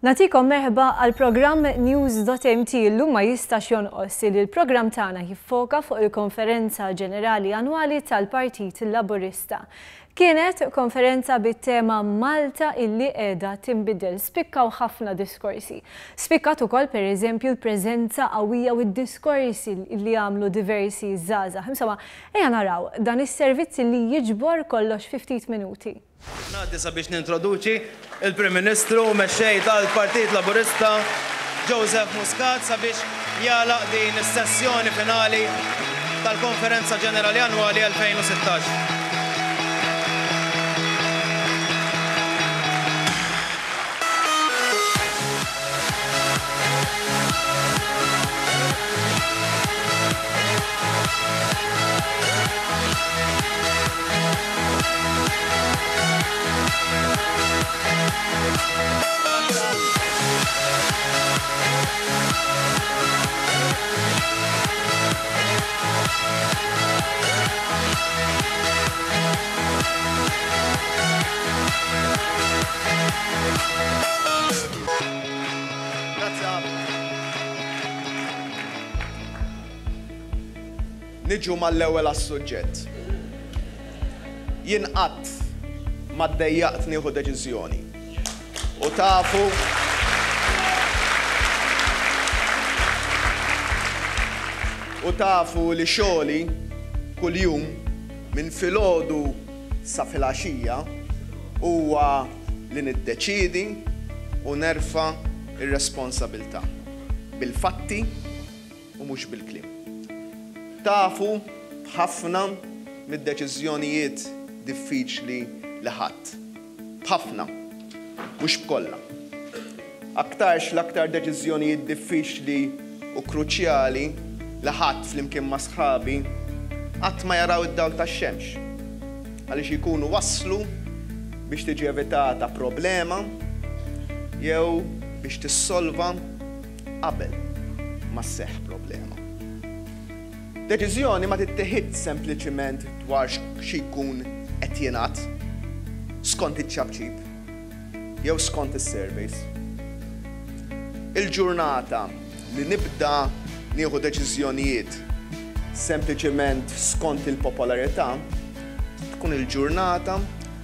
Natikom merħba għal-programm News.mt illum ma jistax jonqos li l-programm tagħna jiffoka fuq il-Konferenza Ġenerali Annwali tal-Partit Laburista. Kienet konferenza bit-tema Malta illi qiegħda tinbidel. Spikkaw ħafna diskorsi. Spikkat ukoll pereżempju l-preżenza qawwija u d-diskorsi li għamlu diversi żgħażagħ. Insomma, ejja naraw dan is-servizz li jiġbor kollox fi ftit minuti. Ngħaddi sabiex nintroduċi il-Prim Ministru u mexxej tal-Partit Laburista Joseph Muscat sabiex jagħlaq din is-sessjoni finali tal-Konferenza Ġenerali Annwali 2016. Niġu mal-ewwel għas-suġġett. Jien qatt ma ddejjaqt nieħu deċiżjoni. U tafu li xogħli kuljum minn filgħodu sa filgħaxija huwa li niddeċiedi u nerfa' ir-responsabbiltà bil-fatti u mhux bil-kliem. Tafu b'ħafna mid-deċiżjonijiet diffiċli li ħadd. B'ħafna, mhux b'kollha. Aktarx l-aktar deċiżjonijiet diffiċli u kruċjali li ħadd flimkien ma' sħabi qatt ma jaraw id-dawl tax-xemx. Għaliex ikunu wasslu biex tiġi evitata problema jew biex tissolva qabel ma sseħħ problema. Deċiżjoni ma tittieħed sempliċement dwar xi jkun qed jingħad skont iċ-ċabċib jew skont is-surveys. Il-ġurnata li nibda nieħu deċiżjonijiet sempliċement skont il-popolarità tkun il-ġurnata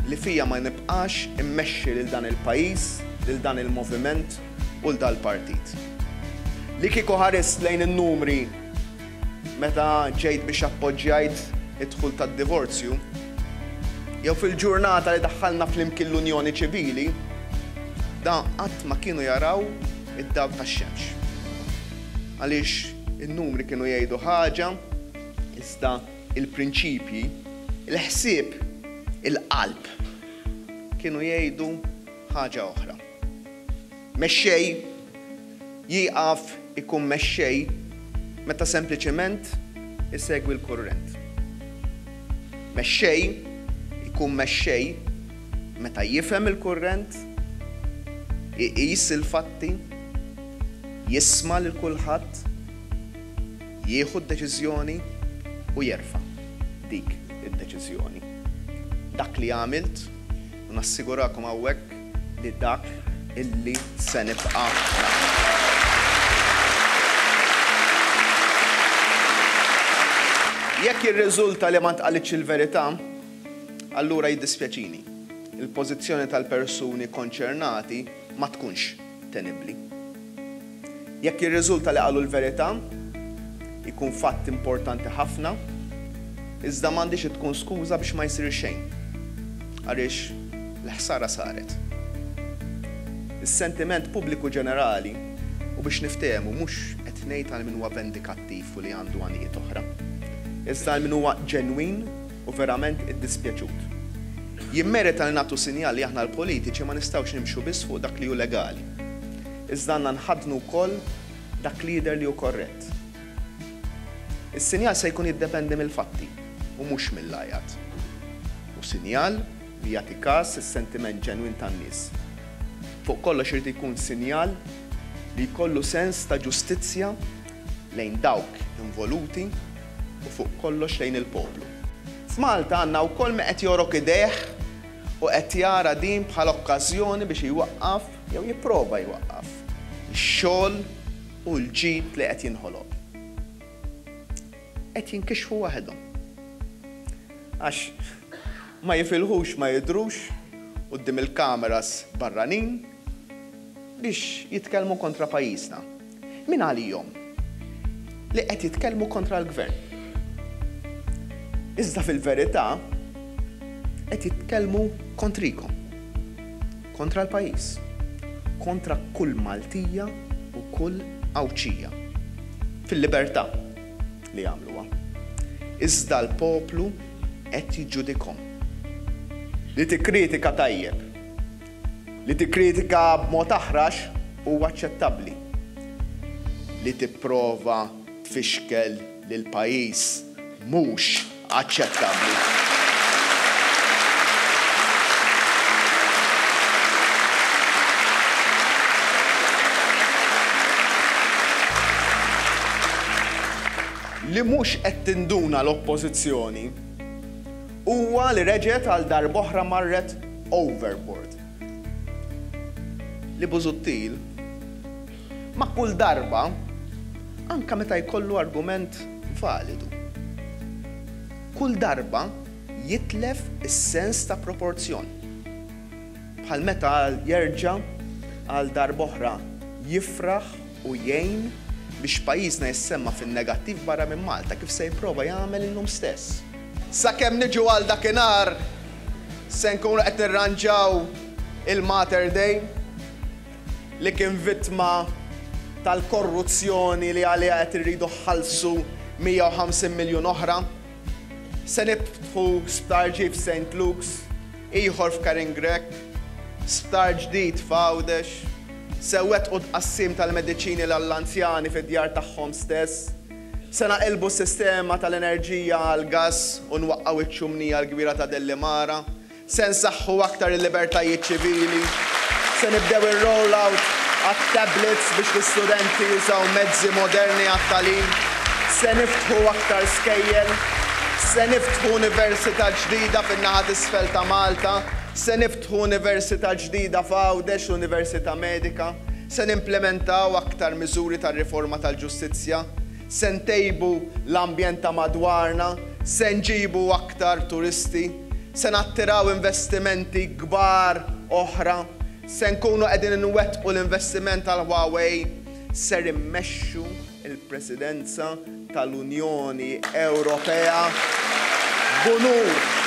li fija ma nibqax immexxi lil dan il-pajjiż, lil dan il-moviment u lil dan il-partit. Li kieku ħares lejn in-numri meta ġejt biex appoġġjajt id-dħul tad-divorzju, jew fil-ġurnata li daħħalna flimkien l-Unjoni Ċivili, dan qatt ma kienu jaraw id-dawl tax-xemx. Għaliex in-numri kienu jgħidu ħaġa, iżda il-prinċipji, il-ħsieb, il-qalb kienu jgħidu ħaġa oħra. Mexxej jieqaf ikun mexxej meta sempliċement isegwi l-kurrent. Mexxej ikun mexxej meta jifhem il-kurrent, iqis il-fatti, jisma' lil kulħadd, jieħu d-deċiżjoni u jerfa' dik id-deċiżjoni. Dak li għamilt u nassigurakom hawnhekk li dak illi se nibqa' Jekk jirriżulta li ma ntqalitx il-verità, allura jiddispjaċini. Il-pożizzjoni tal-persuni konċernati ma tkunx tenibbli. Jekk jirriżulta li qalu l-verità, ikun fatt importanti ħafna, iżda m'għandix tkun skuża biex ma jsir xejn. Għaliex l-ħsara saret. Is-sentiment pubbliku ġenerali u biex niftehmu mhux qed ngħid għal min huwa vendikattiv u li għandu għanijiet oħra. Iżda min huwa ġenwin u verament iddispjaċut. Jimmerita li nagħtu sinjal li aħna l-politiċi ma nistgħux nimxu biss fuq dak li hu legali. Iżda għandna nħaddnu wkoll dak li jidher li hu korrett. Is-sinjal se jkun jiddependi mill-fatti u mhux mill-lajat. U sinjal li jagħti każ is-sentiment ġenwin tan-nies. Fuq kollox irid ikun sinjal li jkollu sens ta' ġustizzja lejn dawk involuti u fuq kollox lejn il-poplu. F'Malta għandna wkoll qed jorok idejh u qed jara din bħala okkażjoni biex iwaqqaf jew jipprova jwaqqaf ix-xogħol u l-ġid li qed jinħoloq. Qed jinkixfu waħedhom. Għax ma jifilħux ma jidrux quddiem il-kameras barranin biex jitkellmu kontra pajjiżna. Min għalihom li qed jitkellmu kontra l-gvern. Iżda fil-verità qed jitkellmu kontrikom, kontra l-pajjiż, kontra kull Maltija u kull Awċija. Fil-libertà li jagħmluha. Iżda l-poplu qed jiġġudikhom. Li tikkritika tajjeb, li tikkritika b'mod aħrax huwa aċċettabbli. Li tipprova tfixkel lil pajjiż mhux aċċettabbli. Li mhux qed tinduna l-oppożizzjoni huwa li reġgħet għal darb'oħra marret overboard. Li Busuttil ma' kull darba anke meta jkollu argument validu. Kull darba jitlef is-sens ta' proporzjon. Bħal meta jerġa' għal darb'oħra jifraħ u jgħin biex pajjiżna jissemma fin-negattiv barra minn Malta kif se jipprova jagħmel innhom stess. Sakemm niġu għal dakinhar se nkunu qed nirranġaw il-Mater Day li kien vittma tal-korruzzjoni li għaliha qed irridu ħallsu 150 miljun oħra. Se niftħu sptar ġdid f'St. Luke's, ieħor f'Caringrek, sptar ġdid f'Għawdex, se wettqu tqassim tal-mediċini lill-anzjani fid-djar tagħhom stess, se naqilbu s-sistema tal-enerġija għall-gass u nwaqqgħu iċ-ċumnija l-kbira ta' Dellimara, se nsaħħu aktar il-libertajiet ċivili, se nibdew ir-rollout għat-tablets biex l-istudenti jużaw mezzi moderni għat-tagħlim, se niftħu aktar skejjel, se niftħu università ġdida fin-naħa t'isfel ta' Malta, se niftħu università ġdida f'Għawdex, Università Medika, se nimplementaw aktar miżuri tar-riforma tal-ġustizzja, se ntejbu l-ambjent ta' madwarna, se nġibu aktar turisti, se nattiraw investimenti kbar oħra, se nkunu qegħdin inwettqu l-investiment tal-Huawei, ser immexxu il-Presidenza tal-Unjoni Ewropea b'unur.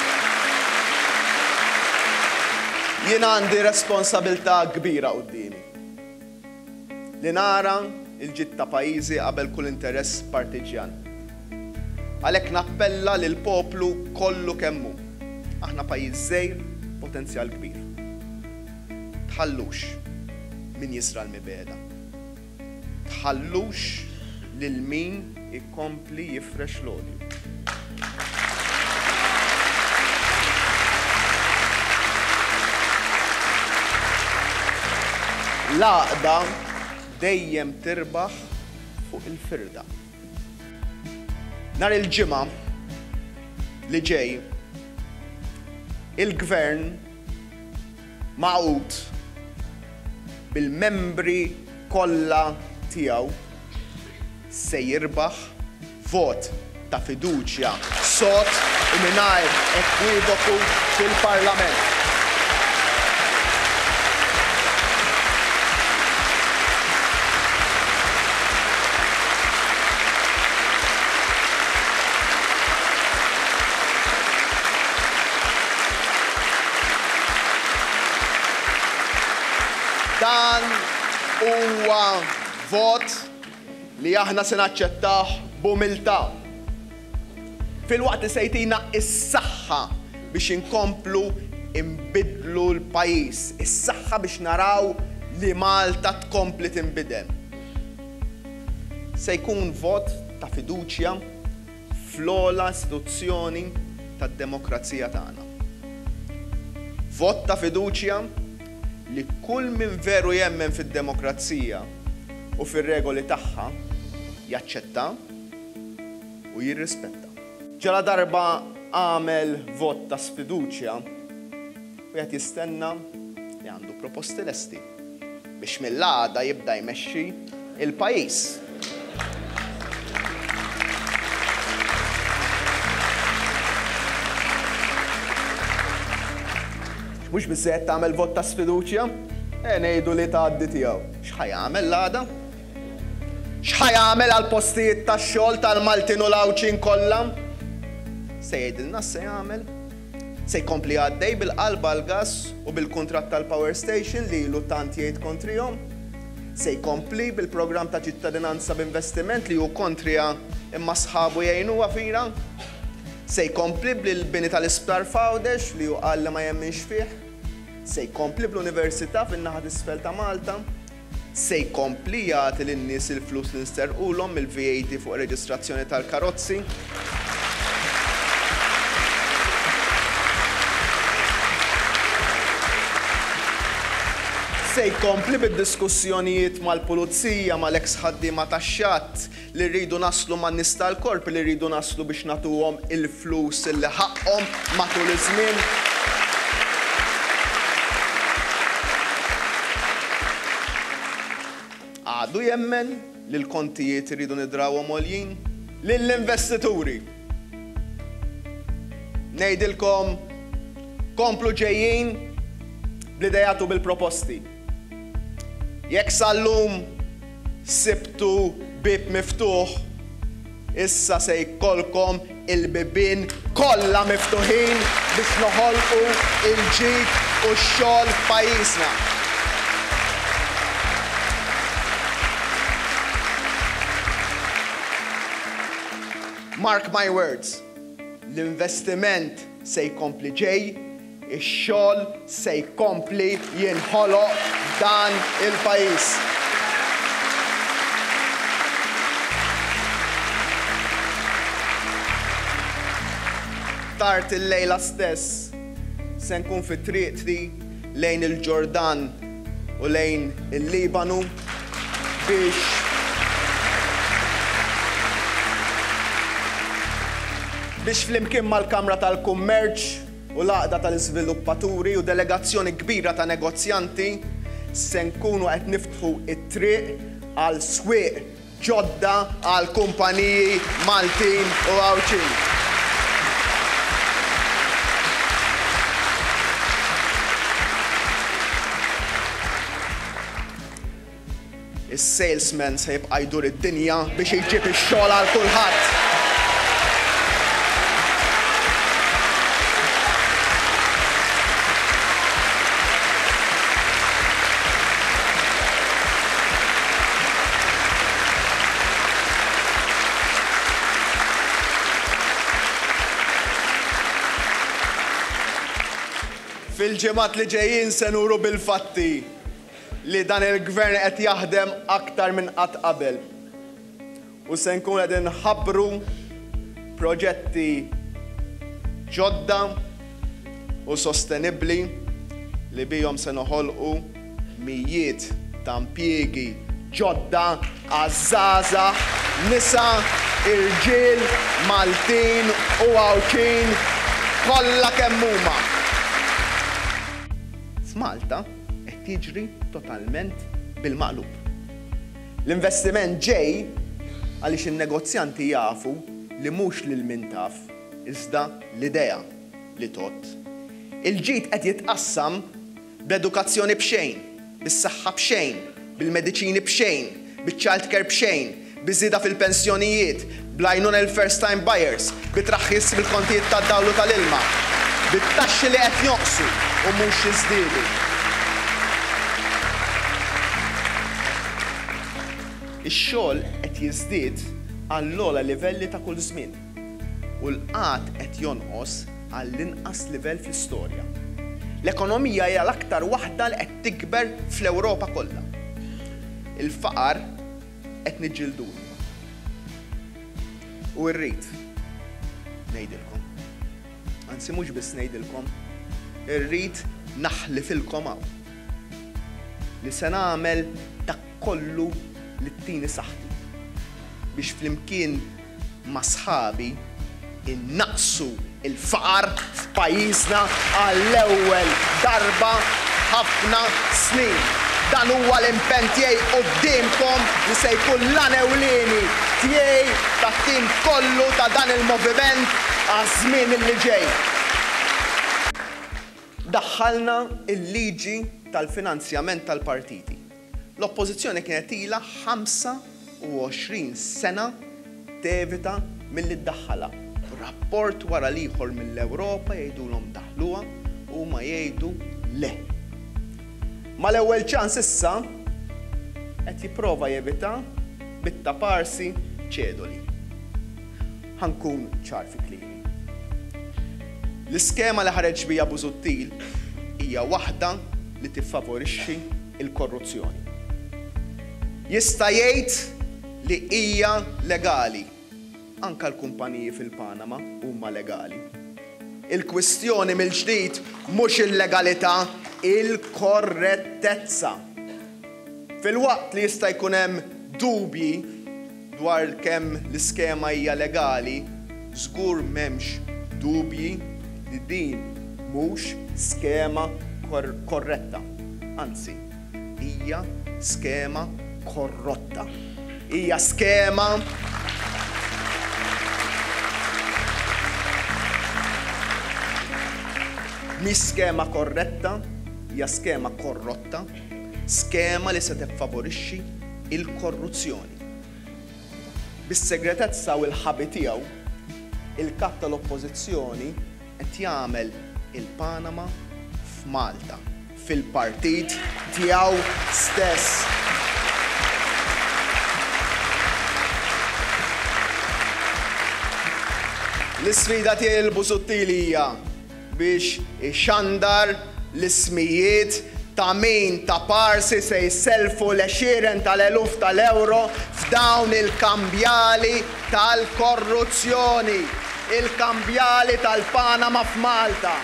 Jien għandi responsabilità kbira qudiemi li nara il-ġid ta' pajjiżi qabel kull interess partiġjan. Għalhekk nappella lil poplu kollu kemm hu. Aħna pajjiż żgħir, potenzjal kbir. Tħallux min jisra l-mibeda. Tħallux lil min ikompli jifrex l-olju. L-għaqda dejjem tirbaħ fuq il-firda. Nhar il-ġimgħa li ġej, il-Gvern maqut bil-membri kollha tiegħu se jirbaħ vot ta' fiduċja sod u mingħajr ekwivoku fil-Parlament. Dan huwa vot li aħna se naċċettah b'umiltà. Fil-waqt li se jtina is-saħħa biex inkomplu inbidlu l-pajjiż, is-saħħa biex naraw li Malta tkompli tinbidel. Se jkun vot ta' fiduċja fl-ogħla istituzzjoni tad-demokrazija tagħna. Vot ta' fiduċja li kull min veru jemmen fid-demokrazija u fir-regoli tagħha jaċċetta u jirrispetta. Ġala darba għamel vot ta' sfiduċja, u qed jistenna li għandu proposti lesti biex mill-għada jibda jmexxi il-pajjiż. Mhux biżżejjed tagħmel vot ta' sfiduċja? Ngħidu li tgħaddi tiegħu. X'ħajjagħmel l-għada? X'ħajjagħmel għall postijiet tax-xogħol tal-Maltin u l-Awċin kollha? Se jgħidilna se jagħmel? Se jkompli għaddej bil-qalb għall-gass u bil-kuntratt tal-Power Station li ilu tant jgħid kontrihom? Se jkompli bil-programm ta' ċittadinanza b'investiment li hu kontrija imma sħabu jgħinuha fira? Se jkompli bil-bini tal-isptar Fawdex li hu qal li ma jemminx fih? Se jkompli bl-Università fin-naħa t'isfel ta' Malta? Se jkompli jagħti lin-nies il-flus li nsterqulhom mill-VAT fuq reġistrazzjoni tal-karozzi? Se jkompli bid-diskussjonijiet mal-pulizija, mal-eks ħaddiema tax-xatt li rridu naslu man-nies tal-korp li rridu naslu biex nagħtuhom il-flus li ħaqhom matul iż-żmien? Għadu jemmen li l-kontijiet iridu nidrawhom għoljin lill-investituri. Ngħidilkom komplu ġejjin bl-idejat u bil-proposti. Jekk sal-lum sibtu bib miftuħ, issa se jkollkom il-bibien kollha miftuħin biex noħolqu il-ġid u x-xogħol f'pajjiżna. Mark my words, l-investiment se jkompli ġej, ix-xogħol se jkompli jinħoloq dan il-pajjiż. Tard il-lejla stess se nkun fit-triq lejn il-Ġordan u lejn il-Libanu biex flimkien mal-Kamra tal-Kummerċ u l-Għaqda tal-Iżviluppaturi u delegazzjoni kbira ta' negozjanti se nkunu qed niftħu it-triq għal swieq ġodda għal kumpaniji Maltin u Awċin. Is-salesman se jibqa' jdur id-dinja biex iġġib ix-xogħol għal kulħadd. Fil-ġimgħat li ġejjin se nuru bil-fatti li dan il-gvern qed jaħdem aktar minn qatt qabel. U se nkun qed inħabbru proġetti ġodda u sostenibbli li bihom se noħolqu mijiet ta' impjiegi ġodda għaż-żgħażagħ, nisa, irġiel, Maltin u Awċin kollha kemm huma. F'Malta qed jiġri totalment bil-maqlub. L-investiment ġej għaliex in-negozjanti jafu li mhux lil min taf, iżda l-idea li tot. Il-ġid qed jitqassam bl-edukazzjoni b'xejn, bis-saħħa b'xejn, bil-mediċini b'xejn, biċ-childcare b'xejn, biżieda fil-pensjonijiet, bl-għajnuna l-first time buyers, bit-traħħis bil-kontijiet tad-dawl u tal-ilma, bit-taxxi li qed jonqsu u mhux jiżdiedu. Ix-xogħol qed jiżdied għall-ogħla livelli ta' kull żmien u l-qatt qed jonqos għall-inqas livell fl-istorja. L-ekonomija hija l-aktar waħda li qed tikber fl-Ewropa kollha. Il-faqar qed niġġielduh. U rrid ngħidilkom. Anzi mhux biss ngħidilkom, irrid naħlifilkom hawn li se nagħmel dak kollu li ttini saħħti biex flimkien ma' sħabi innaqsu il-faqar f'pajjiżna għall-ewwel darba ħafna snin. Dan huwa l-impenn tiegħi qudiemkom li se jkun l-ewlieni tiegħi tat-tim kollu ta' dan il-moviment għaż-żmien li ġej. Daħħalna il-liġi tal-finanzjament tal-partiti. L-oppożizzjoni kienet ilha 25 sena tevita milli ddaħħalha. Rapport wara ieħor mill-Ewropa jgħidulhom daħluha u ma jgħidu le. Ma l-ewwel ċans issa qed jipprova jevita bitta parsi ċedoli. Ħankun ċar fi kliemi. L-iskema li ħareġ bija Busuttil hija waħda li tiffavorixxi il-korruzzjoni. Jista' jgħid li hija legali. Anka l-kumpaniji fil-Panama huma legali. Il-kwistjoni mill-ġdid mhux il-legalità, il-korrettezza. Fil-waqt li jista' jkun hemm dubji dwar kemm l-iskema hija legali, żgur m'hemmx dubji li din mhux skema korretta. Anzi, hija skema korrotta. Hija skema mi skema korretta, hija skema korrotta, skema li se tiffavorixxi il-korruzzjoni. Bis-segretezza u l-ħabi tiegħu, il-kap tal-oppożizzjoni qed jagħmel il-Panama f'Malta, fil-partit tiegħu stess. L-isfida tiegħi l-Busuttil hija biex ixandar l-ismijiet ta' min ta' parsi se jselfu l-20 tal-eluf tal-euro f'dawn il-kambjali tal-korruzzjoni, il-kambjali tal-Panama f'Malta.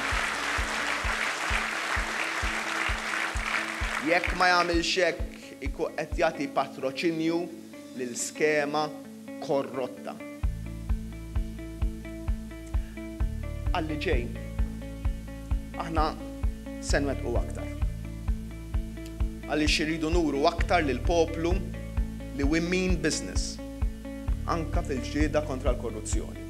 Jekk ma jagħmilx hekk ikun qed jagħti patroċinju lill-skema korrotta. Għalli ġej, aħna se nwettqu aktar. Għaliex iridu nuru aktar lil poplu li we mean business, anka fil-ġlieda kontra l-korruzzjoni.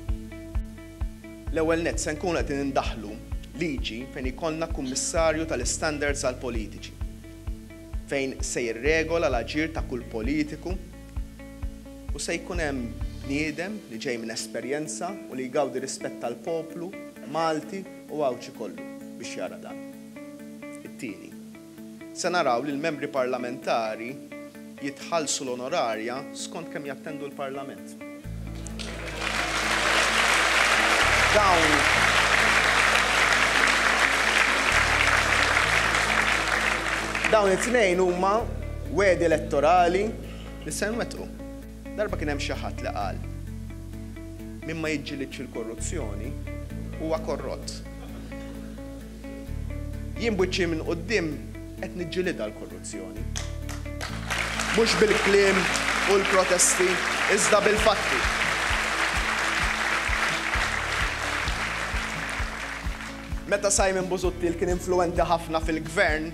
L-ewwel nett se nkunu qed nindaħħlu liġi fejn ikollna kummissarju tal-istandards għall-politiċi, fejn se jirregola l-aġir ta' kull politiku u se jkun hemm bniedem li ġej minn esperjenza u li jgawdi rispett tal-poplu Malti u għawċi kollu biex jara dan. It-tieni, se naraw li l-membri parlamentari jitħallsu l-onorarja skont kemm jattendu l-Parlament. Dawn it-tnejn huma wedi elettorali li se nwettqu. Darba kien hemm xi ħadd li qal min ma jiġġielidx il-korruzzjoni huwa korrott. Jien bwiċċi minn quddiem qed niġġielidha l-korruzzjoni. Mhux bil-kliem u l-protesti, iżda bil-fatti. Meta Simon Busuttil kien influenti ħafna fil-gvern,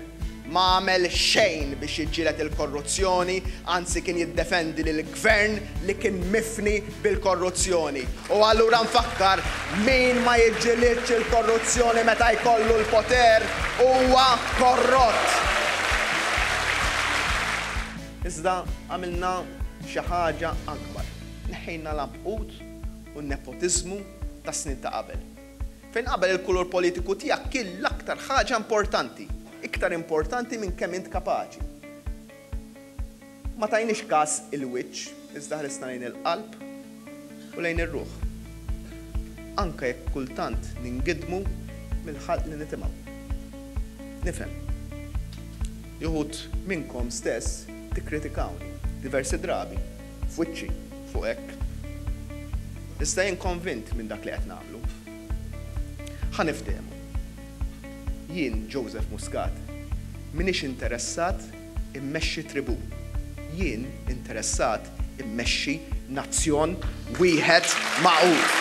ma għamel xejn biex jiġġieled il-korruzzjoni, anzi kien jiddefendi lill-gvern li kien mifni bil-korruzzjoni. U allura nfakkar min ma jiġġielidx il-korruzzjoni meta jkollu l-poter huwa korrott. Iżda għamilna xi ħaġa akbar. Neħħejna l-abqut u n-nepotiżmu ta' snin ta' qabel. Fejn qabel il-kulur politiku tiegħek kien l-aktar ħaġa importanti. Iktar importanti minn kemm int kapaċi. Ma tajniex każ il-wiċċ, iżda ħaresna lejn il-qalb u lejn ir-ruħ. Anke jekk kultant ningidmu mill-ħalq li nitimgħu. Nifhem. Juħud minnkom stess tikkritikawni diversi drabi f'wiċċi fuq hekk. Iżda jien konvint minn dak li qed nagħmlu. Ħaniftehmu. Jien, Joseph Muscat, minix interessat immexxi tribù. Jien interessat immexxi nazzjon wieħed maqut.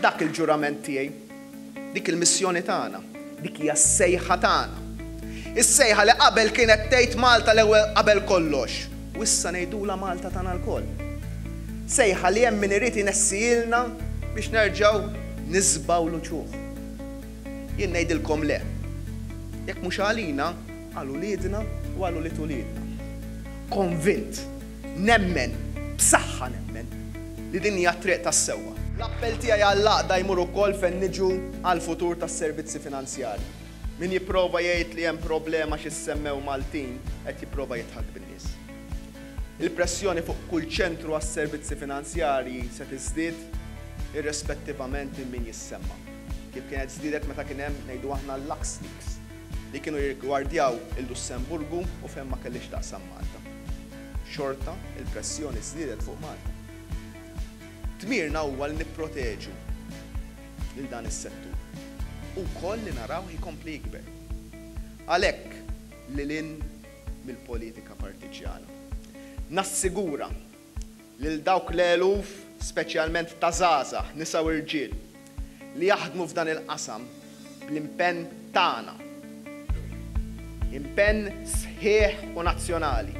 dak il-ġurament tiegħi, dik il-missjoni tagħna, dik hija s-sejħa tagħna. Is-sejħa li qabel kienet tgħid Malta l-ewwel qabel kollox, u issa ngħidula Malta tagħna lkoll. Sejħa li hemm min irid inessilna biex nerġgħu nisbaw l-uċuħ. Jien ngħidilkom le. Jekk mhux għalina, għal uliedna u għal ulied uliedna. Konvint, nemmen, b'saħħa nemmen li din hija triq tas-sewwa. L-appell tiegħi għall-għaqda jmur ukoll fejn niġu għall-futur tas-servizzi finanzjarji. Min jipprova jgħid li hemm problema xi semmew Maltin qed jipprova jitħadd bin-nies. Il-pressjoni fuq kull ċentru għas-servizzi finanzjarji se tiżdied irrispettivament minn min jissemma. Kif kienet żdiedet meta kien hemm ngħidu aħna l-LuxLeaks li kienu jirrigwardjaw il-Lussemburgu u fejn ma kellix taqsam Malta. Xorta il-pressjoni żdiedet fuq Malta. Tmirna huwa li nipproteġu lil dan is-settur u wkoll li naraw jkompli jikber. Għalhekk lilin mill-politika partiġjana. Nassigura lil dawk l-eluf, speċjalment ta' żgħażagħ, nisa u irġiel, li jaħdmu f'dan il-qasam bl-impenn tagħna. Impenn sħiħ u nazzjonali.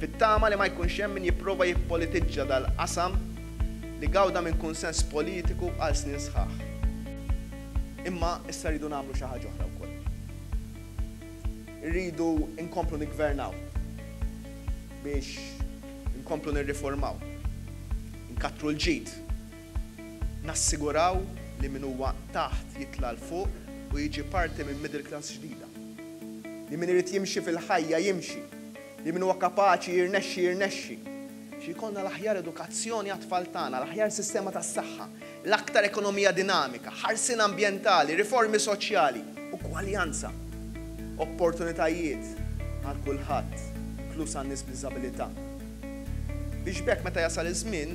Fit-tama li ma jkunx hemm min jipprova jippolitiġġa dal-qasam li gawda minn kunsens politiku għal snin sħaħ. Imma issa rridu nagħmlu xi ħaġa oħra wkoll. Irridu nkomplu niggvernaw biex nkomplu nirriformaw, nkattru l-ġid, nassiguraw li min huwa taħt jitla l-fuq u jiġi parti minn middle class ġdida. Li min irid jimxi fil-ħajja jimxi, li min huwa kapaċi jirnexxi. Xi jkollna l-aħjar edukazzjoni għat-tfal tagħna, l-aħjar sistema tas-saħħa, l-aktar ekonomija dinamika, ħarsien ambjentali, riformi soċjali, ugwaljanza, opportunitajiet għal kulħadd, inkluż għan-nies b'diżabilità. Biex bekk meta jasal iż-żmien,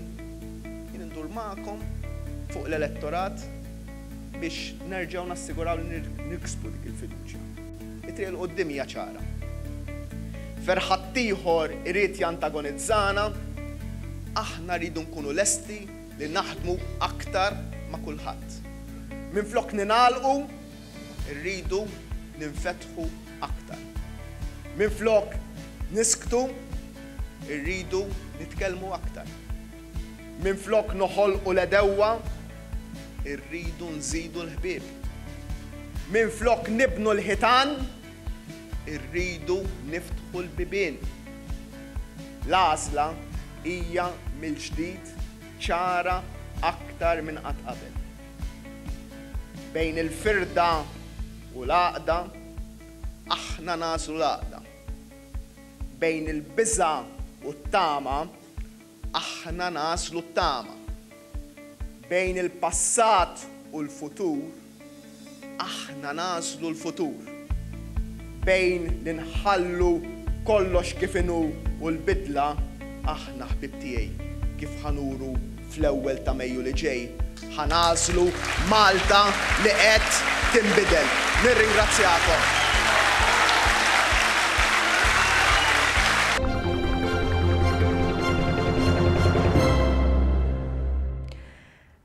jien indur magħkom fuq l-elettorat biex nerġgħu nassiguraw li niksbu dik il-fiduċja. It-triq l-qudiem hija ċara. Ferħadd ieħor irid jantagonizzana, aħna rridu nkunu lesti li naħdmu aktar ma' kulħadd. Minflok ninagħlqu, rridu ninfetħu aktar. Minflok nisktu, rridu nitkellmu aktar. Minflok noħolqu l-edewwa, irridu nżidu l-ħbieb. Minflok nibnu l-ħitan, irridu niftħu l-bibien. L-għażla hija mill-ġdid ċara aktar minn qatt qabel. Bejn il-firda u l-għaqda, aħna naslu l-għaqda. Bejn il-biża u t-tama, aħna naslu t-tama. Bejn il-passat u l-futur, aħna naslu l-futur. Bejn li nħallu kollox kif inhu u l-bidla, aħna ħbib tiegħi kif ħanuru fl-ewwel ta' Mejju li ġej. Ħanaslu Malta li qed tinbidel. Nirringrazzjakom.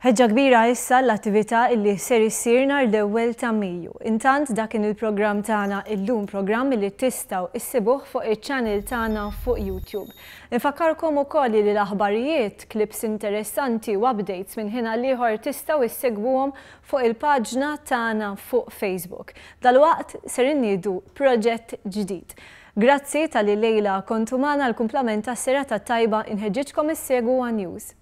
Ħeġġa kbira issa l-attività illi ser issir nhar l-ewwel ta' Mejju. Intant dak kien il-programm tagħna illum, programm li tistgħu issibuh fuq iċ-channel tagħna fuq YouTube. Infakkarkom ukoll li l-aħbarijiet, klips interessanti u updates minn ħin għal ieħor tistgħu issegbuhom fuq il-paġna tagħna fuq Facebook. Dalwaqt ser inniedu proġett ġdid. Grazzi tal-li lejla kontu magħna l-kumplament tas-serata tajba inħeġġitkom issegwu għan news.